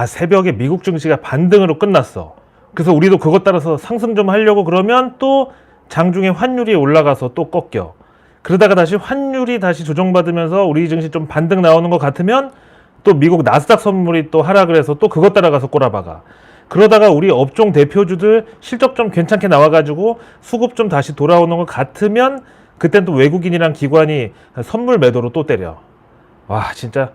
새벽에 미국 증시가 반등으로 끝났어. 그래서 우리도 그것 따라서 상승 좀 하려고 그러면 또 장중에 환율이 올라가서 또 꺾여. 그러다가 다시 환율이 다시 조정받으면서 우리 증시 좀 반등 나오는 것 같으면 또 미국 나스닥 선물이 또 하락을 해서 또 그것 따라가서 꼬라박아. 그러다가 우리 업종 대표주들 실적 좀 괜찮게 나와가지고 수급 좀 다시 돌아오는 것 같으면 그땐 또 외국인이랑 기관이 선물 매도로 또 때려. 와, 진짜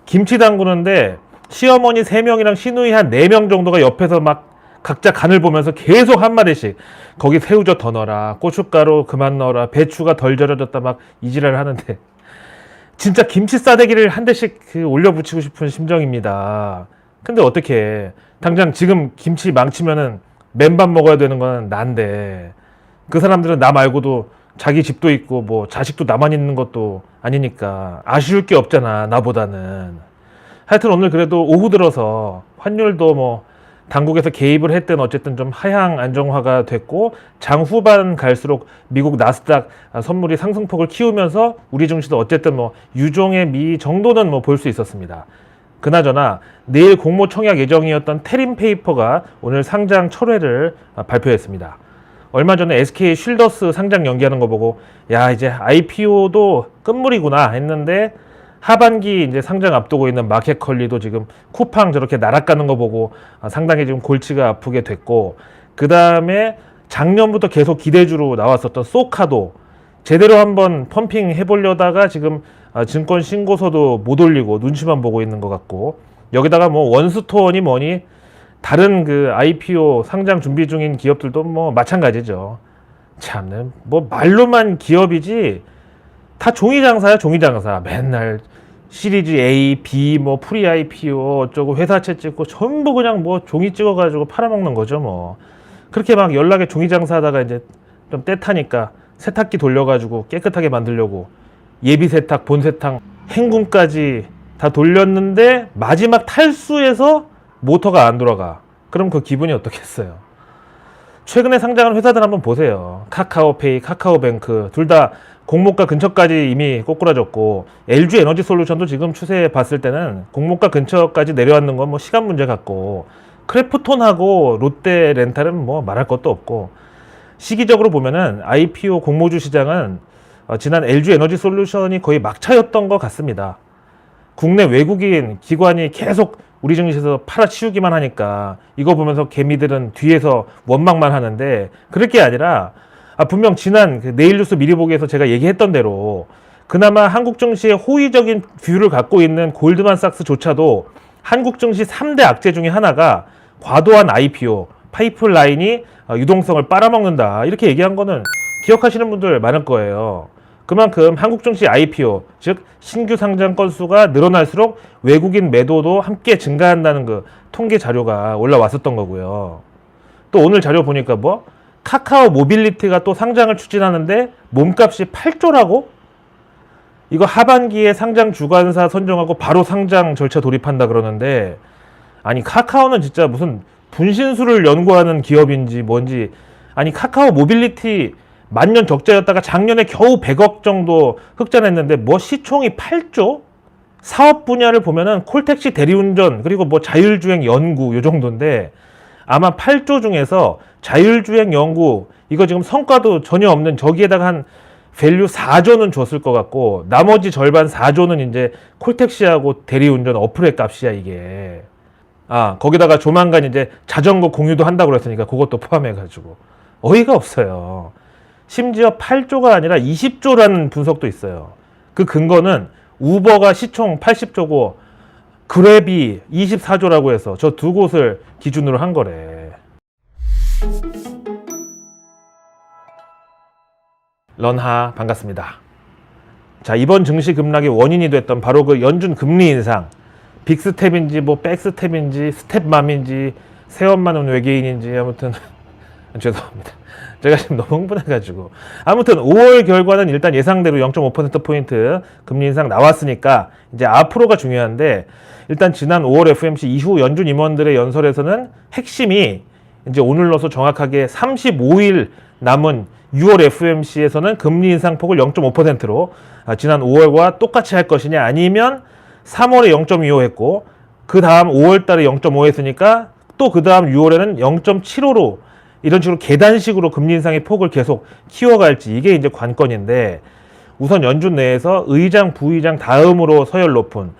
김치 담그는데 시어머니 3명이랑 시누이 한 4명 정도가 옆에서 막 각자 간을 보면서 계속 한마디씩 거기 새우젓 더 넣어라, 고춧가루 그만 넣어라, 배추가 덜 절여졌다 막 이지랄을 하는데 진짜 김치 싸대기를 한 대씩 올려붙이고 싶은 심정입니다. 근데 어떻게 당장 지금 김치 망치면은 맨밥 먹어야 되는 건 난데 그 사람들은 나 말고도 자기 집도 있고 뭐 자식도 나만 있는 것도 아니니까 아쉬울 게 없잖아, 나보다는. 하여튼 오늘 그래도 오후 들어서 환율도 뭐 당국에서 개입을 했든 어쨌든 좀 하향 안정화가 됐고 장 후반 갈수록 미국 나스닥 선물이 상승폭을 키우면서 우리 증시도 어쨌든 뭐 유종의 미 정도는 뭐 볼 수 있었습니다. 그나저나 내일 공모 청약 예정이었던 테림 페이퍼가 오늘 상장 철회를 발표했습니다. 얼마 전에 SK 쉴더스 상장 연기하는 거 보고 야, 이제 IPO도 끝물이구나 했는데 하반기 이제 상장 앞두고 있는 마켓컬리도 지금 쿠팡 저렇게 날아가는 거 보고 상당히 지금 골치가 아프게 됐고, 그 다음에 작년부터 계속 기대주로 나왔었던 소카도 제대로 한번 펌핑 해보려다가 지금 증권 신고서도 못 올리고 눈치만 보고 있는 것 같고, 여기다가 뭐 원스토어니 뭐니 다른 그 IPO 상장 준비 중인 기업들도 뭐 마찬가지죠. 참, 뭐 말로만 기업이지 다 종이장사야, 종이장사. 맨날 시리즈 A, B, 뭐 프리 IPO 어쩌고 회사채 찍고 전부 그냥 뭐 종이 찍어가지고 팔아먹는 거죠, 뭐. 그렇게 막 연락에 종이장사 하다가 이제 좀 때 타니까 세탁기 돌려가지고 깨끗하게 만들려고 예비 세탁, 본 세탁, 행군까지 다 돌렸는데 마지막 탈수에서 모터가 안 돌아가. 그럼 그 기분이 어떻겠어요? 최근에 상장한 회사들 한번 보세요. 카카오페이, 카카오뱅크 둘 다 공모가 근처까지 이미 꼬꾸라졌고, LG 에너지 솔루션도 지금 추세 봤을 때는 공모가 근처까지 내려왔는 건 뭐 시간 문제 같고, 크래프톤하고 롯데 렌탈은 뭐 말할 것도 없고, 시기적으로 보면은 IPO 공모주 시장은 지난 LG 에너지 솔루션이 거의 막차였던 것 같습니다. 국내 외국인 기관이 계속 우리 증시에서 팔아치우기만 하니까 이거 보면서 개미들은 뒤에서 원망만 하는데, 그럴 게 아니라 분명 지난 그 내일뉴스 미리 보기에서 제가 얘기했던 대로 그나마 한국 증시의 호의적인 뷰를 갖고 있는 골드만삭스조차도 한국 증시 3대 악재 중에 하나가 과도한 IPO, 파이프라인이 유동성을 빨아먹는다, 이렇게 얘기한 거는 기억하시는 분들 많을 거예요. 그만큼 한국 증시 IPO, 즉 신규 상장 건수가 늘어날수록 외국인 매도도 함께 증가한다는 그 통계 자료가 올라왔었던 거고요. 또 오늘 자료 보니까 뭐 카카오 모빌리티가 또 상장을 추진하는데 몸값이 8조라고? 이거 하반기에 상장 주관사 선정하고 바로 상장 절차 돌입한다 그러는데, 아니 카카오는 진짜 무슨 분신술을 연구하는 기업인지 뭔지, 아니 카카오 모빌리티 만년 적자였다가 작년에 겨우 100억 정도 흑자냈는데 뭐 시총이 8조? 사업 분야를 보면은 콜택시 대리운전 그리고 뭐 자율주행 연구 요 정도인데, 아마 8조 중에서 자율주행 연구 이거 지금 성과도 전혀 없는 저기에다가 한 밸류 4조는 줬을 것 같고, 나머지 절반 4조는 이제 콜택시하고 대리운전 어플의 값이야 이게. 거기다가 조만간 이제 자전거 공유도 한다고 그랬으니까 그것도 포함해가지고 어이가 없어요. 심지어 8조가 아니라 20조라는 분석도 있어요. 그 근거는 우버가 시총 80조고 그랩이 24조라고 해서 저 두 곳을 기준으로 한 거래. 런하 반갑습니다. 자, 이번 증시 급락의 원인이 됐던 바로 그 연준 금리 인상, 빅스텝인지 뭐 백스텝인지 스텝맘인지 새엄마는 외계인인지 아무튼 죄송합니다. 제가 지금 너무 흥분해가지고. 아무튼 5월 결과는 일단 예상대로 0.5%포인트 금리 인상 나왔으니까 이제 앞으로가 중요한데, 일단 지난 5월 FOMC 이후 연준 임원들의 연설에서는 핵심이 이제 오늘로서 정확하게 35일 남은 6월 FOMC에서는 금리 인상폭을 0.5%로 지난 5월과 똑같이 할 것이냐, 아니면 3월에 0.25 했고 그 다음 5월 달에 0.5 했으니까 또 그 다음 6월에는 0.75로 이런 식으로 계단식으로 금리 인상의 폭을 계속 키워갈지, 이게 이제 관건인데, 우선 연준 내에서 의장, 부의장 다음으로 서열 높은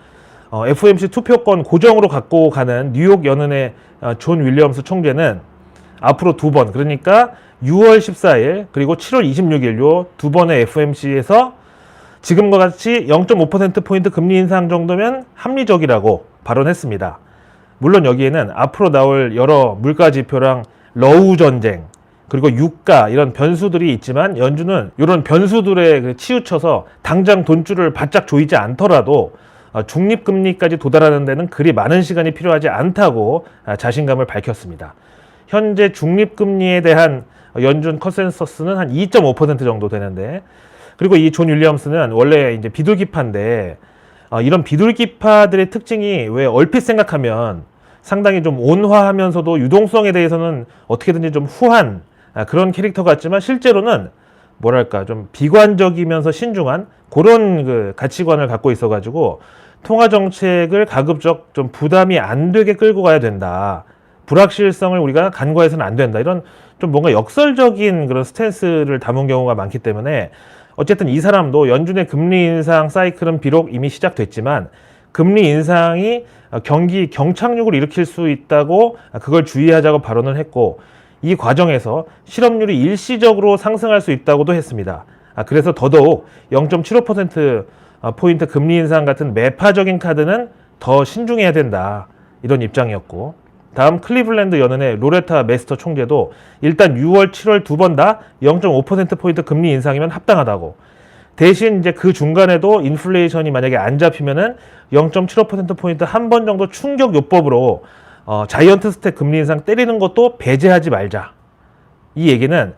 FOMC 투표권 고정으로 갖고 가는 뉴욕 연은의 존 윌리엄스 총재는 앞으로 두 번, 그러니까 6월 14일 그리고 7월 26일 요 두 번의 FOMC에서 지금과 같이 0.5%포인트 금리 인상 정도면 합리적이라고 발언했습니다. 물론 여기에는 앞으로 나올 여러 물가 지표랑 러우 전쟁, 그리고 유가, 이런 변수들이 있지만 연준은 이런 변수들에 치우쳐서 당장 돈줄을 바짝 조이지 않더라도 중립금리까지 도달하는 데는 그리 많은 시간이 필요하지 않다고 자신감을 밝혔습니다. 현재 중립금리에 대한 연준 컨센서스는 한 2.5% 정도 되는데, 그리고 이 존 윌리엄스는 원래 이제 비둘기파인데, 이런 비둘기파들의 특징이 왜 얼핏 생각하면 상당히 좀 온화하면서도 유동성에 대해서는 어떻게든지 좀 후한 그런 캐릭터 같지만, 실제로는 뭐랄까 좀 비관적이면서 신중한 그런 그 가치관을 갖고 있어가지고 통화 정책을 가급적 좀 부담이 안 되게 끌고 가야 된다. 불확실성을 우리가 간과해서는 안 된다. 이런 좀 뭔가 역설적인 그런 스탠스를 담은 경우가 많기 때문에, 어쨌든 이 사람도 연준의 금리 인상 사이클은 비록 이미 시작됐지만 금리 인상이 경기 경착륙을 일으킬 수 있다고 그걸 주의하자고 발언을 했고, 이 과정에서 실업률이 일시적으로 상승할 수 있다고도 했습니다. 그래서 더더욱 0.75%포인트 금리 인상 같은 매파적인 카드는 더 신중해야 된다, 이런 입장이었고, 다음 클리블랜드 연은의 로레타 메스터 총재도 일단 6월, 7월 두 번 다 0.5%포인트 금리 인상이면 합당하다고, 대신 이제 그 중간에도 인플레이션이 만약에 안 잡히면은 0.75%포인트 한 번 정도 충격 요법으로 자이언트 스텝 금리 인상 때리는 것도 배제하지 말자. 이 얘기는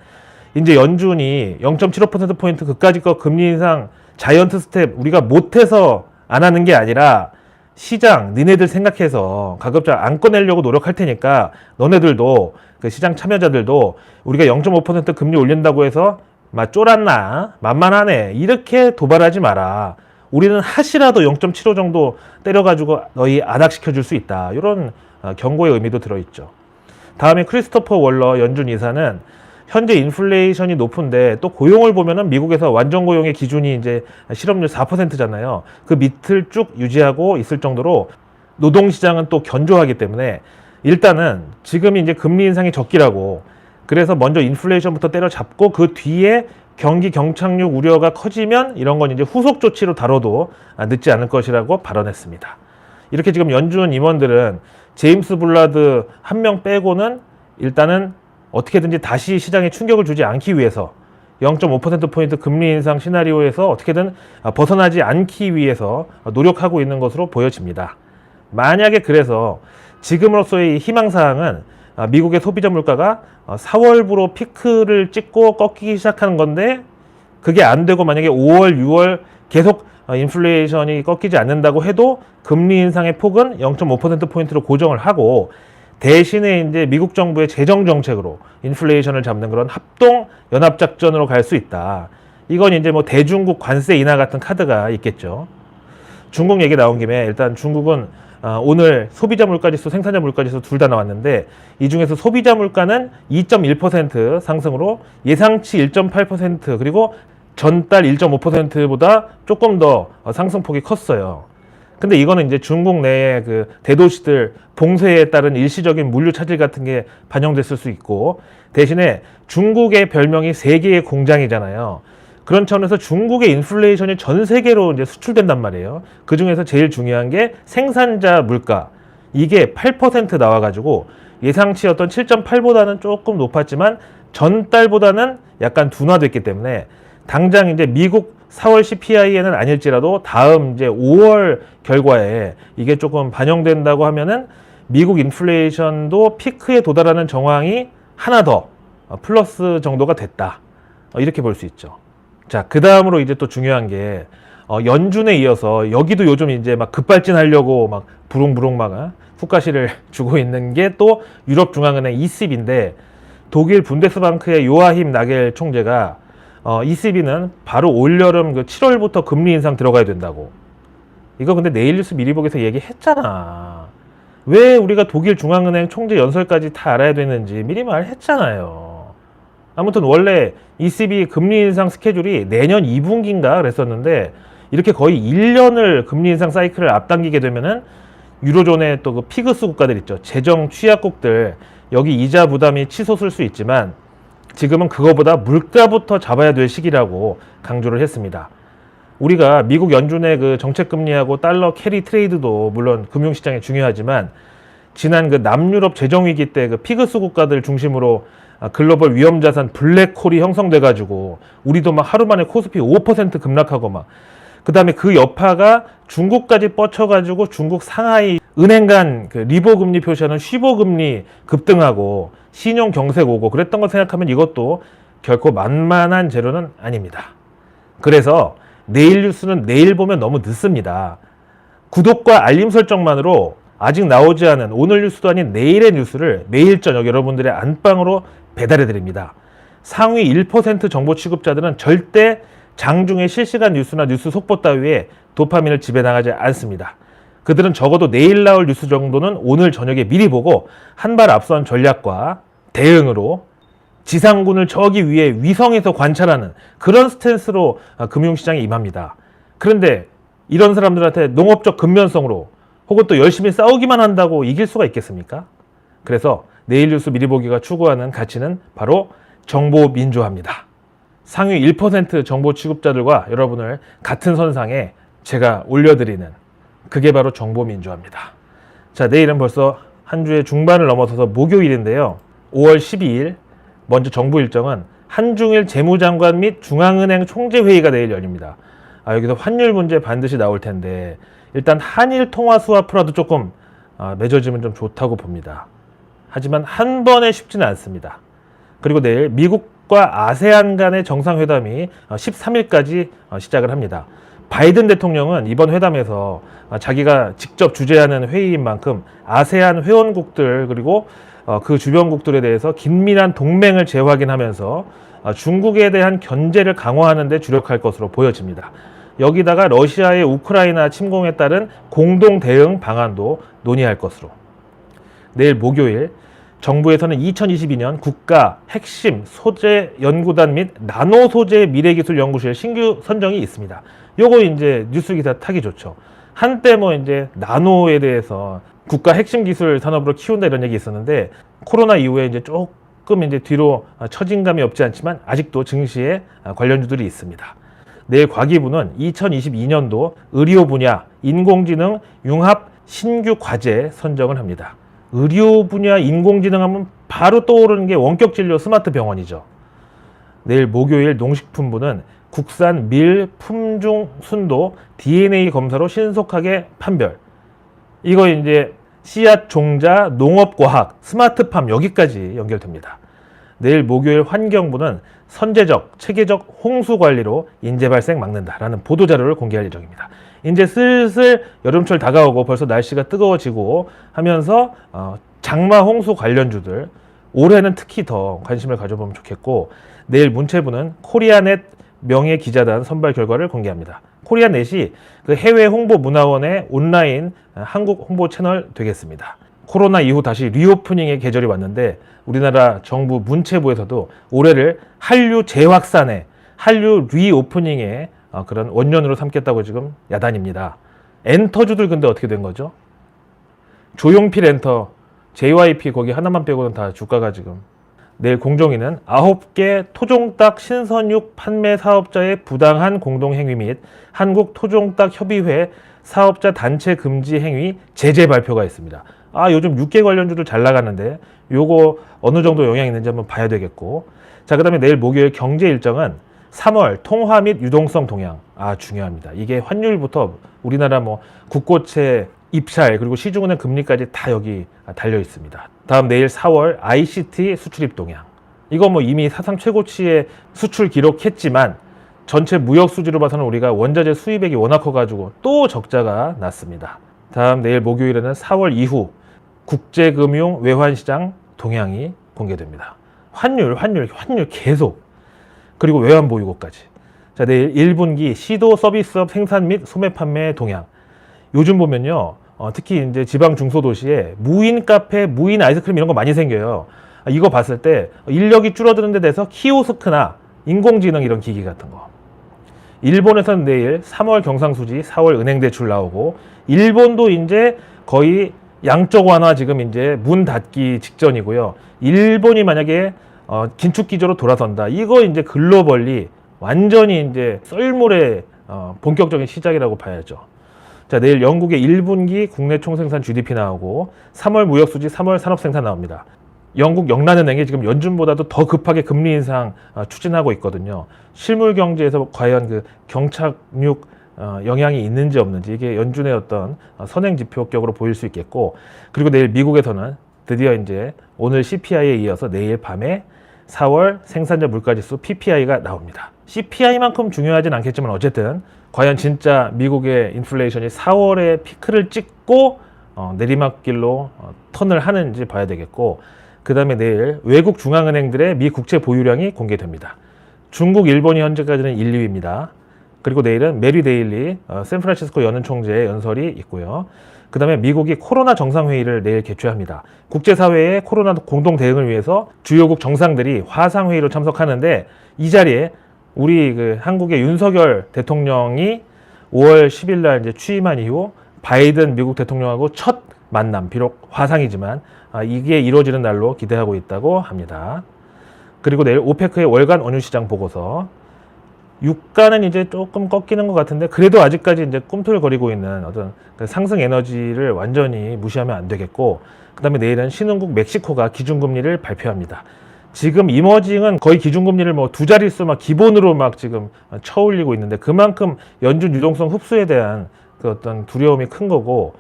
이제 연준이 0.75%포인트 그까짓 거 금리 인상 자이언트 스텝 우리가 못해서 안 하는 게 아니라, 시장 니네들 생각해서 가급적 안 꺼내려고 노력할 테니까 너네들도, 그 시장 참여자들도 우리가 0.5% 금리 올린다고 해서 막 쫄았나 만만하네 이렇게 도발하지 마라. 우리는 하시라도 0.75 정도 때려가지고 너희 안악시켜 줄 수 있다. 이런 경고의 의미도 들어있죠. 다음에 크리스토퍼 월러 연준 이사는 현재 인플레이션이 높은데 또 고용을 보면은 미국에서 완전 고용의 기준이 이제 실업률 4%잖아요. 그 밑을 쭉 유지하고 있을 정도로 노동시장은 또 견조하기 때문에 일단은 지금이 이제 금리 인상이 적기라고, 그래서 먼저 인플레이션부터 때려잡고 그 뒤에 경기 경착륙 우려가 커지면 이런 건 이제 후속 조치로 다뤄도 늦지 않을 것이라고 발언했습니다. 이렇게 지금 연준 임원들은 제임스 블라드 한 명 빼고는 일단은 어떻게든지 다시 시장에 충격을 주지 않기 위해서 0.5%포인트 금리 인상 시나리오에서 어떻게든 벗어나지 않기 위해서 노력하고 있는 것으로 보여집니다. 만약에 그래서 지금으로서의 희망사항은 미국의 소비자 물가가 4월부로 피크를 찍고 꺾이기 시작하는 건데, 그게 안 되고 만약에 5월, 6월 계속 인플레이션이 꺾이지 않는다고 해도 금리 인상의 폭은 0.5%포인트로 고정을 하고, 대신에 이제 미국 정부의 재정 정책으로 인플레이션을 잡는 그런 합동 연합 작전으로 갈 수 있다. 이건 이제 뭐 대중국 관세 인하 같은 카드가 있겠죠. 중국 얘기 나온 김에 일단 중국은 오늘 소비자 물가지수, 생산자 물가지수 둘 다 나왔는데, 이 중에서 소비자 물가는 2.1% 상승으로 예상치 1.8%, 그리고 전달 1.5%보다 조금 더 상승폭이 컸어요. 근데 이거는 이제 중국 내의 그 대도시들 봉쇄에 따른 일시적인 물류 차질 같은 게 반영됐을 수 있고, 대신에 중국의 별명이 세계의 공장이잖아요. 그런 차원에서 중국의 인플레이션이 전 세계로 이제 수출된단 말이에요. 그 중에서 제일 중요한 게 생산자 물가. 이게 8% 나와가지고 예상치였던 7.8보다는 조금 높았지만 전달보다는 약간 둔화됐기 때문에, 당장 이제 미국 4월 CPI에는 아닐지라도 다음 이제 5월 결과에 이게 조금 반영된다고 하면은 미국 인플레이션도 피크에 도달하는 정황이 하나 더 플러스 정도가 됐다. 이렇게 볼 수 있죠. 자, 그 다음으로 이제 또 중요한 게 연준에 이어서 여기도 요즘 이제 막 급발진하려고 막 부릉부릉 막 훅가시를 주고 있는 게 또 유럽 중앙은행 ECB인데, 독일 분데스방크의 요아힘 나겔 총재가 ECB는 바로 올여름 그 7월부터 금리 인상 들어가야 된다고. 이거 근데 내일 뉴스 미리 보기에서 얘기했잖아. 왜 우리가 독일 중앙은행 총재 연설까지 다 알아야 되는지 미리 말했잖아요. 아무튼 원래 ECB 금리 인상 스케줄이 내년 2분기인가 그랬었는데 이렇게 거의 1년을 금리 인상 사이클을 앞당기게 되면은 유로존의 또 그 피그스 국가들 있죠. 재정 취약국들 여기 이자 부담이 치솟을 수 있지만 지금은 그거보다 물가부터 잡아야 될 시기라고 강조를 했습니다. 우리가 미국 연준의 그 정책 금리하고 달러 캐리 트레이드도 물론 금융시장에 중요하지만 지난 그 남유럽 재정 위기 때 그 피그스 국가들 중심으로 글로벌 위험자산 블랙홀이 형성돼 가지고 우리도 막 하루 만에 코스피 5% 급락하고 막 그다음에 그 여파가 중국까지 뻗쳐 가지고 중국 상하이 은행 간 그 리보 금리 표시하는 쉬보 금리 급등하고 신용 경색 오고 그랬던 거 생각하면 이것도 결코 만만한 재료는 아닙니다. 그래서 내일 뉴스는 내일 보면 너무 늦습니다. 구독과 알림 설정만으로 아직 나오지 않은 오늘 뉴스도 아닌 내일의 뉴스를 매일 저녁 여러분들의 안방으로 배달해 드립니다. 상위 1% 정보 취급자들은 절대 장중에 실시간 뉴스나 뉴스 속보 따위에 도파민을 지배당하지 않습니다. 그들은 적어도 내일 나올 뉴스 정도는 오늘 저녁에 미리 보고 한 발 앞선 전략과 대응으로 지상군을 저기 위에 위성에서 관찰하는 그런 스탠스로 금융시장에 임합니다. 그런데 이런 사람들한테 농업적 근면성으로 혹은 또 열심히 싸우기만 한다고 이길 수가 있겠습니까? 그래서 내일 뉴스 미리 보기가 추구하는 가치는 바로 정보 민주화입니다. 상위 1% 정보 취급자들과 여러분을 같은 선상에 제가 올려드리는 그게 바로 정보 민주화입니다. 자, 내일은 벌써 한 주의 중반을 넘어서서 목요일인데요. 5월 12일 먼저 정부 일정은 한중일 재무장관 및 중앙은행 총재회의가 내일 열립니다. 여기서 환율 문제 반드시 나올 텐데 일단 한일 통화 스와프라도 조금 맺어지면 좀 좋다고 봅니다. 하지만 한 번에 쉽지는 않습니다. 그리고 내일 미국과 아세안 간의 정상회담이 13일까지 시작을 합니다. 바이든 대통령은 이번 회담에서 자기가 직접 주재하는 회의인 만큼 아세안 회원국들 그리고 그 주변국들에 대해서 긴밀한 동맹을 재확인하면서 중국에 대한 견제를 강화하는 데 주력할 것으로 보여집니다. 여기다가 러시아의 우크라이나 침공에 따른 공동 대응 방안도 논의할 것으로. 내일 목요일 정부에서는 2022년 국가 핵심 소재 연구단 및 나노 소재 미래기술 연구실 신규 선정이 있습니다. 요거 이제 뉴스 기사 타기 좋죠. 한때 뭐 이제 나노에 대해서 국가 핵심 기술 산업으로 키운다 이런 얘기 있었는데 코로나 이후에 이제 조금 이제 뒤로 처진 감이 없지 않지만 아직도 증시에 관련주들이 있습니다. 내일 과기부는 2022년도 의료 분야 인공지능 융합 신규 과제 선정을 합니다. 의료 분야 인공지능 하면 바로 떠오르는 게 원격 진료 스마트 병원이죠. 내일 목요일 농식품부는 국산 밀 품종 순도 DNA 검사로 신속하게 판별. 이거 이제 씨앗 종자 농업과학 스마트팜 여기까지 연결됩니다. 내일 목요일 환경부는 선제적, 체계적 홍수 관리로 인재 발생 막는다라는 보도자료를 공개할 예정입니다. 이제 슬슬 여름철 다가오고 벌써 날씨가 뜨거워지고 하면서 장마 홍수 관련주들 올해는 특히 더 관심을 가져보면 좋겠고 내일 문체부는 코리아넷 명예 기자단 선발 결과를 공개합니다. 코리아넷이 그 해외 홍보 문화원의 온라인 한국 홍보 채널 되겠습니다. 코로나 이후 다시 리오프닝의 계절이 왔는데 우리나라 정부 문체부에서도 올해를 한류 재확산의 한류 리오프닝의 그런 원년으로 삼겠다고 지금 야단입니다. 엔터주들 근데 어떻게 된 거죠? 조용필 엔터, JYP 거기 하나만 빼고는 다 주가가 지금. 내일 공정위는 9개 토종닭 신선육 판매 사업자의 부당한 공동행위 및 한국토종닭협의회 사업자 단체 금지 행위 제재 발표가 있습니다. 요즘 육개 관련주들 잘 나가는데 요거 어느 정도 영향이 있는지 한번 봐야 되겠고. 자, 그 다음에 내일 목요일 경제 일정은 3월 통화 및 유동성 동향. 중요합니다. 이게 환율부터 우리나라 뭐 국고채 입찰 그리고 시중은행 금리까지 다 여기 달려 있습니다. 다음 내일 4월 ICT 수출입 동향. 이거 뭐 이미 사상 최고치의 수출 기록했지만 전체 무역 수지로 봐서는 우리가 원자재 수입액이 워낙 커가지고 또 적자가 났습니다. 다음 내일 목요일에는 4월 이후 국제금융 외환시장 동향이 공개됩니다. 환율 계속. 그리고 외환보유고까지. 자, 내일 1분기 시도 서비스업 생산 및 소매 판매 동향. 요즘 보면요. 특히 이제 지방 중소도시에 무인 카페, 무인 아이스크림 이런 거 많이 생겨요. 이거 봤을 때 인력이 줄어드는 데 대해서 키오스크나 인공지능 이런 기기 같은 거. 일본에서는 내일 3월 경상수지, 4월 은행 대출 나오고, 일본도 이제 거의 양적 완화 지금 이제 문 닫기 직전이고요. 일본이 만약에 긴축 기조로 돌아선다. 이거 이제 글로벌리 완전히 이제 썰물의 본격적인 시작이라고 봐야죠. 자, 내일 영국의 1분기 국내 총생산 GDP 나오고 3월 무역수지, 3월 산업생산 나옵니다. 영국 영란은행이 지금 연준보다도 더 급하게 금리 인상 추진하고 있거든요. 실물 경제에서 과연 그 경착륙 영향이 있는지 없는지, 이게 연준의 어떤 선행 지표격으로 보일 수 있겠고, 그리고 내일 미국에서는 드디어 이제 오늘 CPI에 이어서 내일 밤에 4월 생산자 물가지수 PPI가 나옵니다. CPI만큼 중요하진 않겠지만 어쨌든 과연 진짜 미국의 인플레이션이 4월에 피크를 찍고 내리막길로 턴을 하는지 봐야 되겠고, 그 다음에 내일 외국 중앙은행들의 미 국채 보유량이 공개됩니다. 중국, 일본이 현재까지는 1, 2위입니다. 그리고 내일은 메리 데일리 샌프란시스코 연은 총재의 연설이 있고요. 그 다음에 미국이 코로나 정상회의를 내일 개최합니다. 국제사회의 코로나 공동 대응을 위해서 주요국 정상들이 화상회의로 참석하는데, 이 자리에 우리 한국의 윤석열 대통령이 5월 10일 날 이제 취임한 이후 바이든 미국 대통령하고 첫 만남, 비록 화상이지만 이게 이루어지는 날로 기대하고 있다고 합니다. 그리고 내일 오페크의 월간 원유시장 보고서. 유가는 이제 조금 꺾이는 것 같은데 그래도 아직까지 이제 꿈틀거리고 있는 어떤 상승 에너지를 완전히 무시하면 안 되겠고, 그 다음에 내일은 신흥국 멕시코가 기준금리를 발표합니다. 지금 이머징은 거의 기준금리를 뭐 두 자릿수 막 기본으로 막 지금 쳐올리고 있는데, 그만큼 연준 유동성 흡수에 대한 그 어떤 두려움이 큰 거고,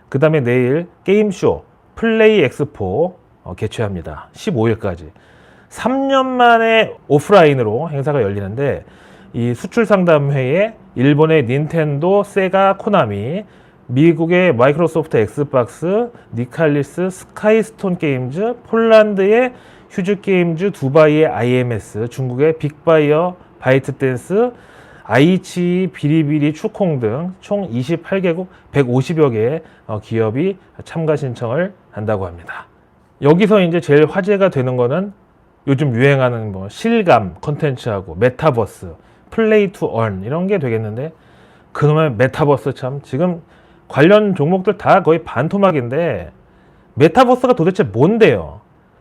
그 다음에 내일 게임쇼 플레이 엑스포 개최합니다. 15일까지. 3년 만에 오프라인으로 행사가 열리는데, 이 수출 상담회에 일본의 닌텐도, 세가, 코나미, 미국의 마이크로소프트 엑스박스, 니칼리스, 스카이스톤 게임즈, 폴란드의 휴즈 게임즈, 두바이의 IMS, 중국의 빅바이어, 바이트댄스, 아이치, 비리비리, 추콩 등 총 28개국 150여 개의 기업이 참가 신청을 한다고 합니다. 여기서 이제 제일 화제가 되는 거는 요즘 유행하는 뭐 실감 컨텐츠하고 메타버스, 플레이 투 얼 이런 게 되겠는데, 그놈의 메타버스 참 지금 관련 종목들 다 거의 반토막인데, 메타버스가 도대체 뭔데요?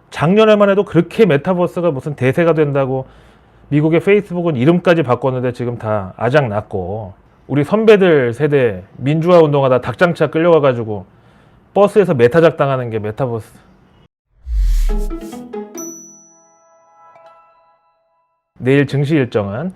작년에만 해도 그렇게 메타버스가 무슨 대세가 된다고 미국의 페이스북은 이름까지 바꿨는데 지금 다 아작났고, 우리 선배들 세대 민주화 운동하다 닭장차 끌려가가지고 버스에서 메타작 당하는 게 메타버스. 내일 증시 일정은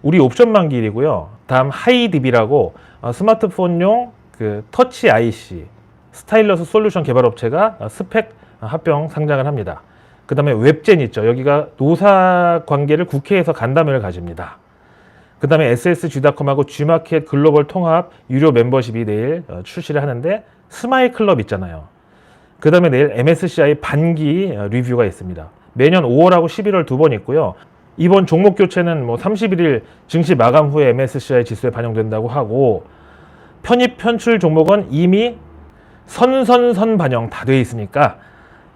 우리 옵션 만기일이고요. 다음 하이딥이라고 스마트폰용 그 터치 IC 스타일러스 솔루션 개발업체가 스펙 합병 상장을 합니다. 그 다음에 웹젠 있죠. 여기가 노사 관계를 국회에서 간담회를 가집니다. 그 다음에 SSG.com하고 G마켓 글로벌 통합 유료 멤버십이 내일 출시를 하는데, 스마일 클럽 있잖아요. 그 다음에 내일 MSCI 반기 리뷰가 있습니다. 매년 5월하고 11월 두 번 있고요. 이번 종목 교체는 뭐 31일 증시 마감 후에 MSCI 지수에 반영된다고 하고, 편입 편출 종목은 이미 선 반영 다 돼 있으니까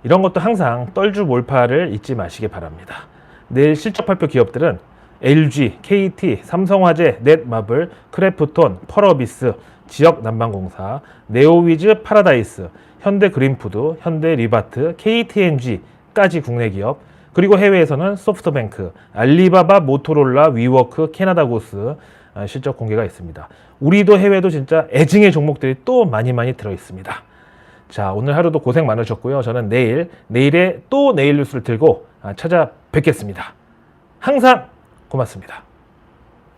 이런 것도 항상 떨주 몰파를 잊지 마시기 바랍니다. 내일 실적 발표 기업들은 LG, KT, 삼성화재, 넷마블, 크래프톤, 펄어비스, 지역난방공사, 네오위즈, 파라다이스, 현대그린푸드, 현대리바트, KTNG까지 국내 기업, 그리고 해외에서는 소프트뱅크, 알리바바, 모토롤라, 위워크, 캐나다고스 실적 공개가 있습니다. 우리도 해외도 진짜 애증의 종목들이 또 많이 들어 있습니다. 자, 오늘 하루도 고생 많으셨고요. 저는 내일에 또 내일 뉴스를 들고 찾아뵙겠습니다. 항상 고맙습니다.